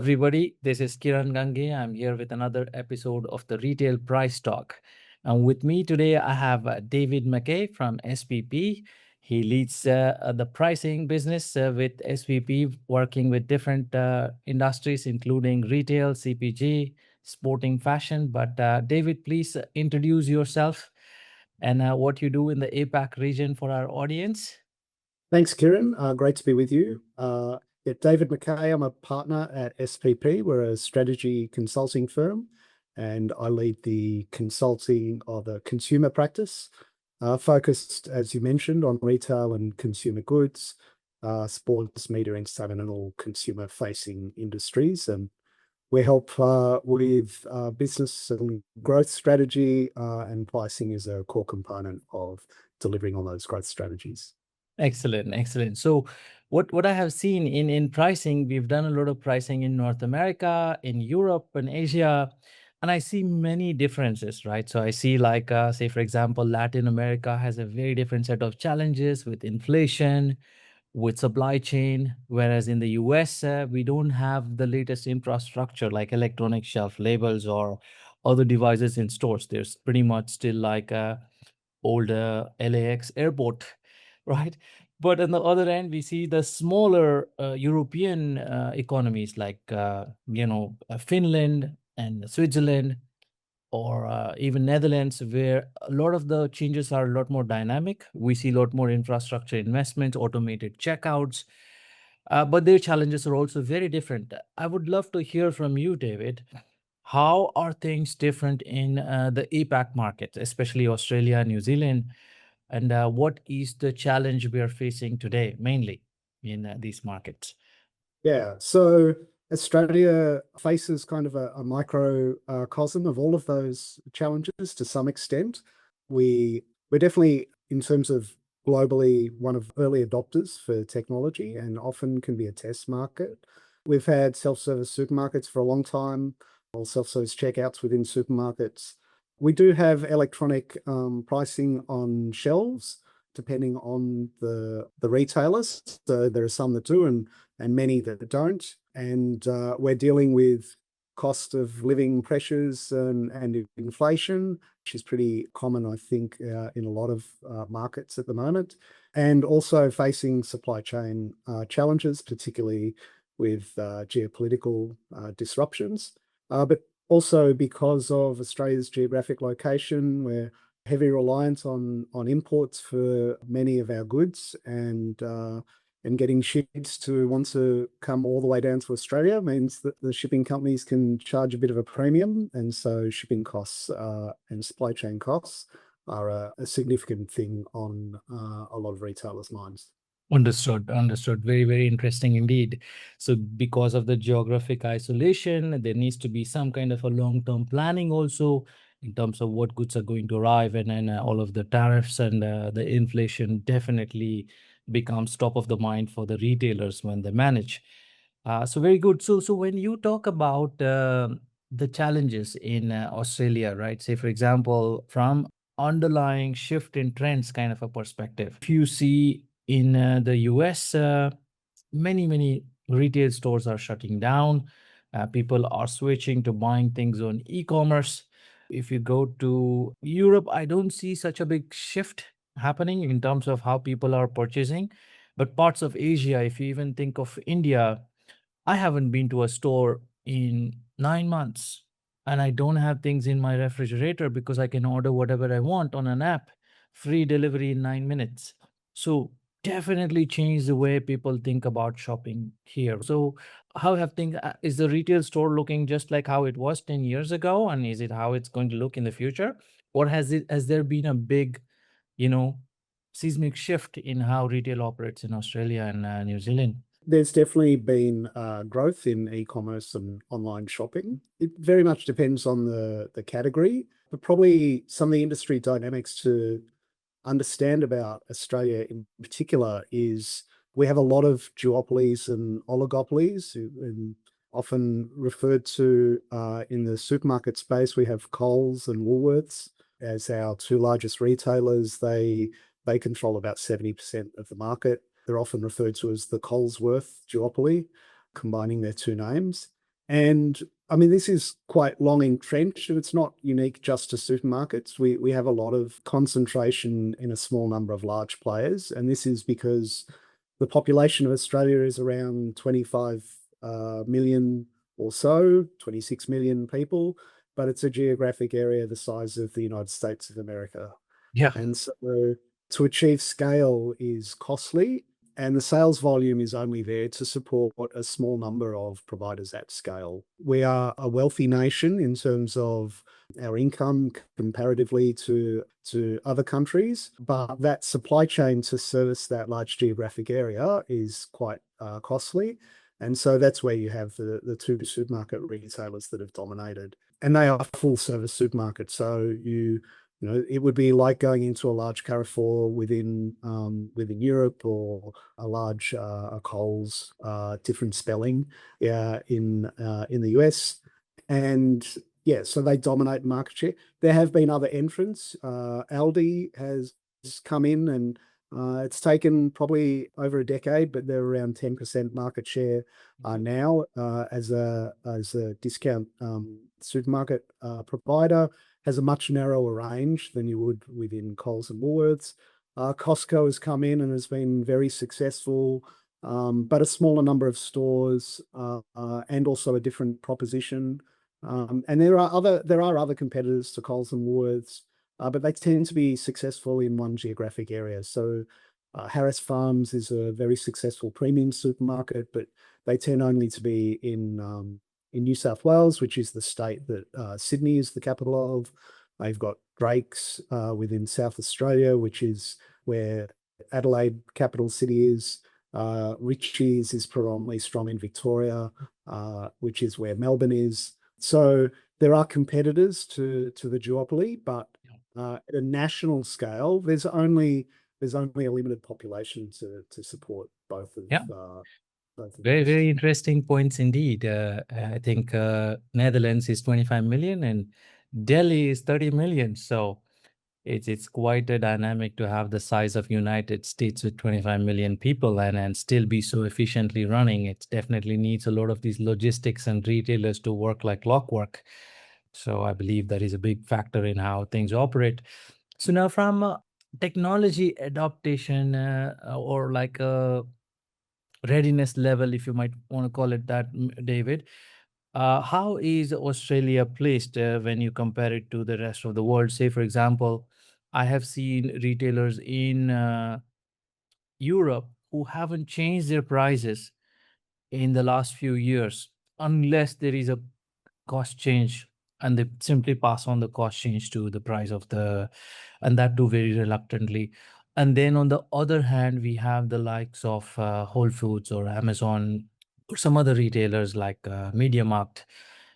everybody. This is Kiran Gange. I'm here with another episode of the Retail Price Talk. And with me today, I have David McKay from SPP. He leads the pricing business with SPP, working with different industries, including retail, CPG, sporting, fashion. But David, please introduce yourself and what you do in the APAC region for our audience. Thanks, Kiran. Great to be with you. David McKay, I'm a partner at SPP. We're a strategy consulting firm, and I lead the consulting of the consumer practice, focused, as you mentioned, on retail and consumer goods, sports, media, entertainment, and all consumer-facing industries. And we help with business and growth strategy, and pricing is a core component of delivering on those growth strategies. Excellent, excellent. So what I have seen in pricing, we've done a lot of pricing in North America, in Europe and Asia, and I see many differences, right? So I see like, say, for example, Latin America has a very different set of challenges with inflation, with supply chain, whereas in the US, we don't have the latest infrastructure like electronic shelf labels or other devices in stores. There's pretty much still like old LAX airport, right? But on the other end, we see the smaller European economies like, Finland and Switzerland, or even Netherlands, where a lot of the changes are a lot more dynamic. We see a lot more infrastructure investments, automated checkouts, but their challenges are also very different. I would love to hear from you, David. How are things different in the APAC markets, especially Australia and New Zealand? And what is the challenge we are facing today, mainly in these markets? Yeah, so Australia faces kind of a microcosm of all of those challenges to some extent. We're definitely, in terms of globally, one of early adopters for technology and often can be a test market. We've had self-service supermarkets for a long time, or self-service checkouts within supermarkets. We do have electronic pricing on shelves, depending on the retailers. So there are some that do and many that don't. And we're dealing with cost of living pressures and inflation, which is pretty common, I think, in a lot of markets at the moment. And also facing supply chain challenges, particularly with geopolitical disruptions. But also because of Australia's geographic location, we're heavy reliance on imports for many of our goods, and getting ships to want to come all the way down to Australia means that the shipping companies can charge a bit of a premium, and so shipping costs and supply chain costs are a significant thing on a lot of retailers' minds. Understood. Understood. Very, very interesting indeed. So because of the geographic isolation, there needs to be some kind of a long-term planning also in terms of what goods are going to arrive, and then all of the tariffs and the inflation definitely becomes top of the mind for the retailers when they manage. So very good. So when you talk about the challenges in Australia, right? Say, for example, from underlying shift in trends kind of a perspective, if you see in the US, many retail stores are shutting down. People are switching to buying things on e-commerce. If you go to Europe, I don't see such a big shift happening in terms of how people are purchasing. But parts of Asia, if you even think of India, I haven't been to a store in 9 months, and I don't have things in my refrigerator because I can order whatever I want on an app, free delivery in 9 minutes. So definitely change the way people think about shopping here. So how have things, is the retail store looking just like how it was 10 years ago? And is it how it's going to look in the future? Or has there been a big, you know, seismic shift in how retail operates in Australia and New Zealand? There's definitely been growth in e-commerce and online shopping. It very much depends on the category, but probably some of the industry dynamics to understand about Australia in particular is we have a lot of duopolies and oligopolies, and often referred to in the supermarket space. We have Coles and Woolworths as our two largest retailers. They control about 70% of the market. They're often referred to as the Colesworth duopoly, combining their two names. And I mean, this is quite long entrenched, and it's not unique just to supermarkets. We have a lot of concentration in a small number of large players, and this is because the population of Australia is around 25 million or so, 26 million people, but it's a geographic area the size of the United States of America. Yeah. And so to achieve scale is costly, and the sales volume is only there to support a small number of providers at scale. We are a wealthy nation in terms of our income comparatively to other countries, but that supply chain to service that large geographic area is quite costly. And so that's where you have the two supermarket retailers that have dominated. And they are full service supermarkets. So it would be like going into a large Carrefour within Europe, or a large a Coles, different spelling, in the US, and yeah, so they dominate market share. There have been other entrants. Aldi has come in, and it's taken probably over a decade, but they're around 10% market share now, as a discount supermarket provider. Has a much narrower range than you would within Coles and Woolworths. Costco has come in and has been very successful, but a smaller number of stores, and also a different proposition. And there are other competitors to Coles and Woolworths, but they tend to be successful in one geographic area. So Harris Farms is a very successful premium supermarket, but they tend only to be in New South Wales, which is the state that Sydney is the capital of. They've got Drake's within South Australia, which is where Adelaide capital city is. Ritchie's is predominantly strong in Victoria, which is where Melbourne is. So there are competitors to the duopoly, but at a national scale, there's only a limited population to support both of Yeah. both of Very, those. very interesting points indeed. I think Netherlands is 25 million and Delhi is 30 million. So it's quite a dynamic to have the size of United States with 25 million people and still be so efficiently running. It definitely needs a lot of these logistics and retailers to work like clockwork. So I believe that is a big factor in how things operate. So now from technology adaptation or like a readiness level, if you might want to call it that, David, how is Australia placed when you compare it to the rest of the world? Say, for example, I have seen retailers in Europe who haven't changed their prices in the last few years unless there is a cost change, and they simply pass on the cost change to the price of the, and that too very reluctantly. And then on the other hand, we have the likes of Whole Foods or Amazon or some other retailers like MediaMarkt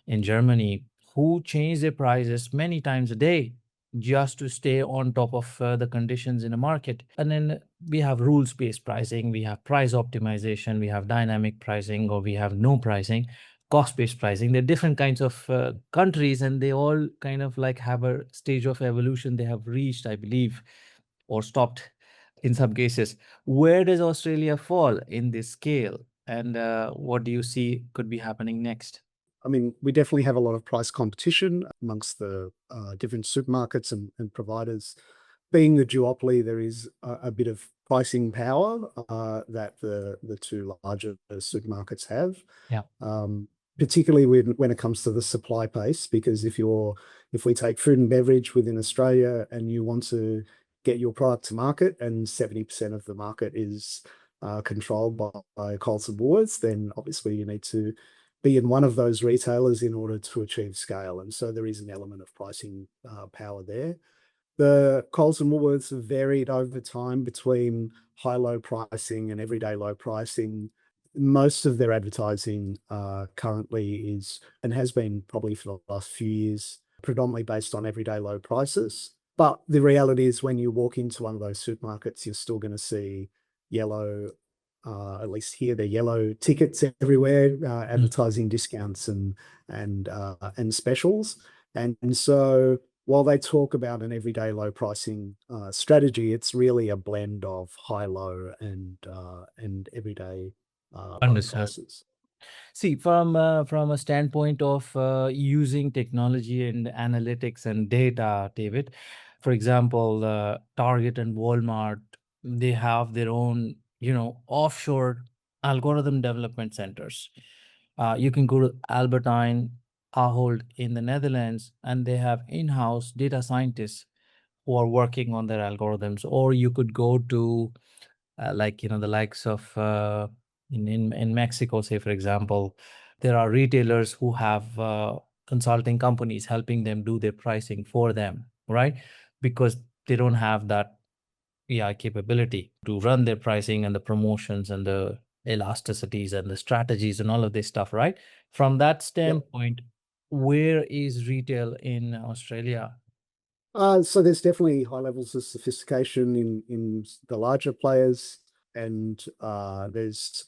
in Germany, who change their prices many times a day just to stay on top of the conditions in the market. And then we have rules-based pricing, we have price optimization, we have dynamic pricing, or we have no pricing, cost-based pricing. There are different kinds of countries, and they all kind of like have a stage of evolution they have reached, I believe, or stopped in some cases. Where does Australia fall in this scale? And what do you see could be happening next? I mean, we definitely have a lot of price competition amongst the different supermarkets and providers. Being the duopoly, there is a bit of pricing power that the two larger supermarkets have. Yeah. Particularly when it comes to the supply base, because if we take food and beverage within Australia and you want to get your product to market, and 70% of the market is controlled by Coles and Woolworths, then obviously you need to be in one of those retailers in order to achieve scale. And so there is an element of pricing power there. The Coles and Woolworths have varied over time between high-low pricing and everyday low pricing. Most of their advertising currently is, and has been probably for the last few years, predominantly based on everyday low prices. But the reality is, when you walk into one of those supermarkets, you're still going to see yellow, at least here, they're yellow tickets everywhere, advertising discounts and specials. And so while they talk about an everyday low pricing strategy, it's really a blend of high, low, and everyday low Understood. prices. See, from a standpoint of using technology and analytics and data, David, for example, Target and Walmart, they have their own, offshore algorithm development centers. You can go to Albertine, Ahold in the Netherlands, and they have in-house data scientists who are working on their algorithms. Or you could go to like the likes of in Mexico, say for example, there are retailers who have consulting companies helping them do their pricing for them, right? Because they don't have that capability to run their pricing and the promotions and the elasticities and the strategies and all of this stuff, right? From that Yep. standpoint, where is retail in Australia? So there's definitely high levels of sophistication in the larger players, and there's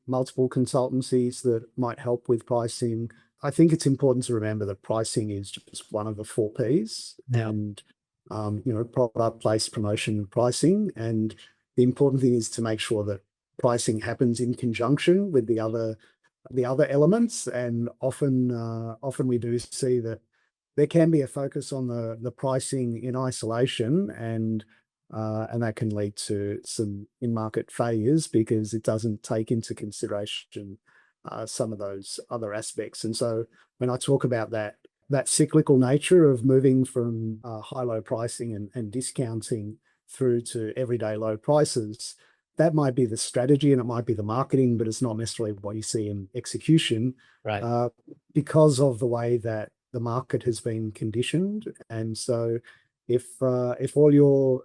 multiple consultancies that might help with pricing. I think it's important to remember that pricing is just one of the four Ps, Yeah, and product, place, promotion, pricing. And the important thing is to make sure that pricing happens in conjunction with the other elements. And often we do see that there can be a focus on the pricing in isolation, and that can lead to some in-market failures because it doesn't take into consideration some of those other aspects. And so when I talk about that cyclical nature of moving from high-low pricing and discounting through to everyday low prices, that might be the strategy and it might be the marketing, but it's not necessarily what you see in execution right. uh, because of the way that the market has been conditioned. And so if all your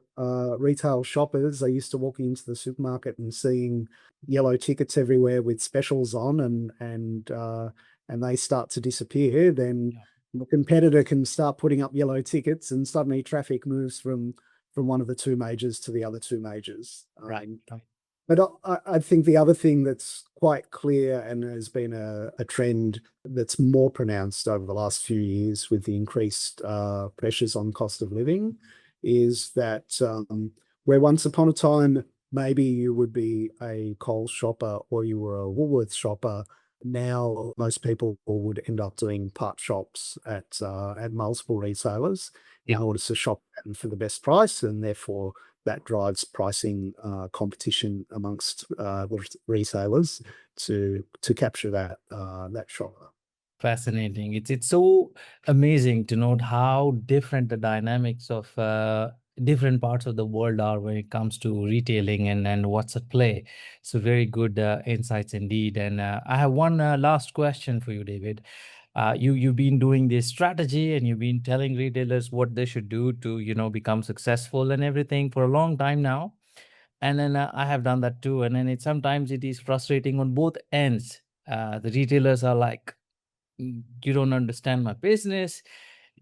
retail shoppers are used to walking into the supermarket and seeing yellow tickets everywhere with specials on, and they start to disappear, then Yeah, the competitor can start putting up yellow tickets, and suddenly traffic moves from one of the two majors to the other two majors. right, right. But I think the other thing that's quite clear and has been a trend that's more pronounced over the last few years with the increased pressures on cost of living is that where once upon a time maybe you would be a Coles shopper or you were a Woolworths shopper, now most people would end up doing part shops at multiple retailers in Yeah. order to shop for the best price, and therefore that drives pricing competition amongst retailers to capture that shopper. Fascinating. It's so amazing to note how different the dynamics of different parts of the world are when it comes to retailing and what's at play. So very good insights indeed. And I have one last question for you, David. You've been doing this strategy and you've been telling retailers what they should do to become successful and everything for a long time now. And then I have done that too. And then sometimes it is frustrating on both ends. The retailers are like, you don't understand my business.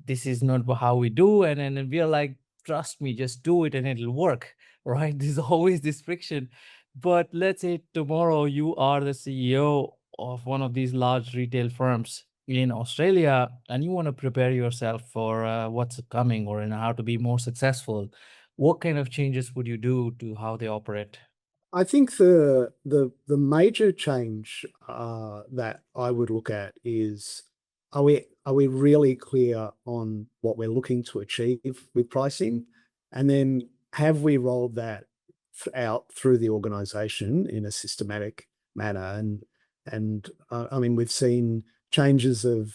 This is not how we do. And then we are like, trust me, just do it and it'll work. Right. There's always this friction. But let's say tomorrow you are the CEO of one of these large retail firms in Australia and you want to prepare yourself for what's coming or in how to be more successful. What kind of changes would you do to how they operate? I think the major change that I would look at is are we really clear on what we're looking to achieve with pricing, and then have we rolled that out through the organization in a systematic manner? And I mean, we've seen changes of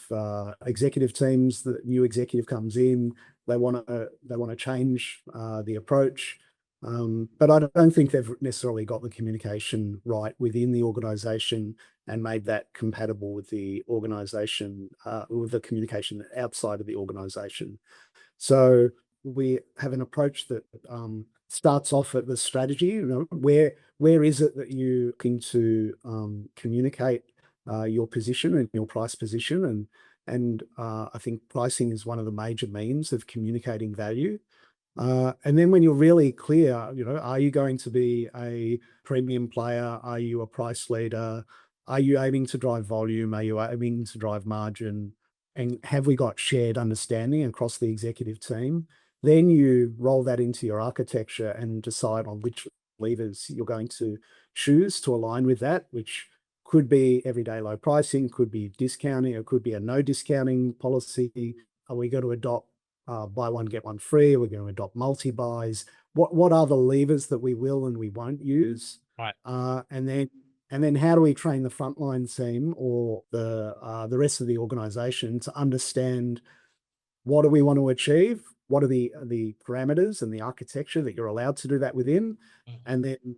executive teams. The new executive comes in, they want to change the approach. But I don't think they've necessarily got the communication right within the organization and made that compatible with the organization, with the communication outside of the organization. So we have an approach that starts off at the strategy. Where is it that you're looking to communicate your position and your price position? And I think pricing is one of the major means of communicating value. And then when you're really clear, are you going to be a premium player? Are you a price leader? Are you aiming to drive volume? Are you aiming to drive margin? And have we got shared understanding across the executive team? Then you roll that into your architecture and decide on which levers you're going to choose to align with that, which could be everyday low pricing, could be discounting, it could be a no discounting policy. Are we going to adopt buy one, get one free? Are we going to adopt multi-buys? What are the levers that we will and we won't use? Right. And then how do we train the frontline team or the rest of the organization to understand what do we want to achieve? What are the parameters and the architecture that you're allowed to do that within? And then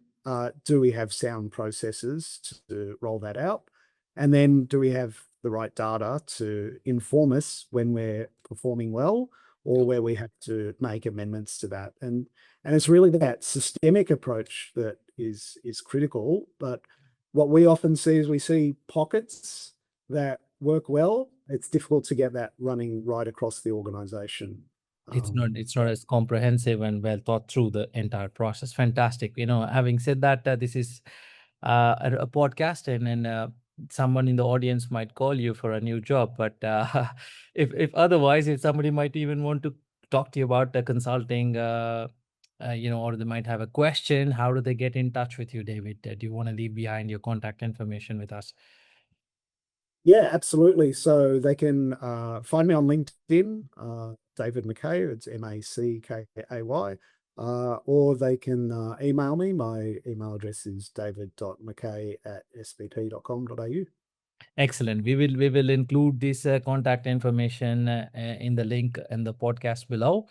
do we have sound processes to roll that out? And then do we have the right data to inform us when we're performing well or where we have to make amendments to that? And it's really that systemic approach that is critical. But what we often see is we see pockets that work well. It's difficult to get that running right across the organization. It's not as comprehensive and well thought through the entire process. Fantastic. Having said that, this is a podcast, and someone in the audience might call you for a new job. But if otherwise, if somebody might even want to talk to you about the consulting, or they might have a question, how do they get in touch with you, David? Do you want to leave behind your contact information with us? Yeah, absolutely. So they can find me on LinkedIn, David Mackay, it's Mackay, or they can email me. My email address is david.mackay@sbt.com.au. Excellent. We will include this contact information in the link in the podcast below.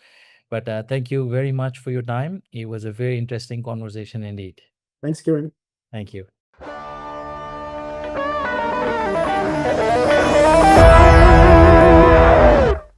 But thank you very much for your time. It was a very interesting conversation indeed. Thanks, Kieran. Thank you.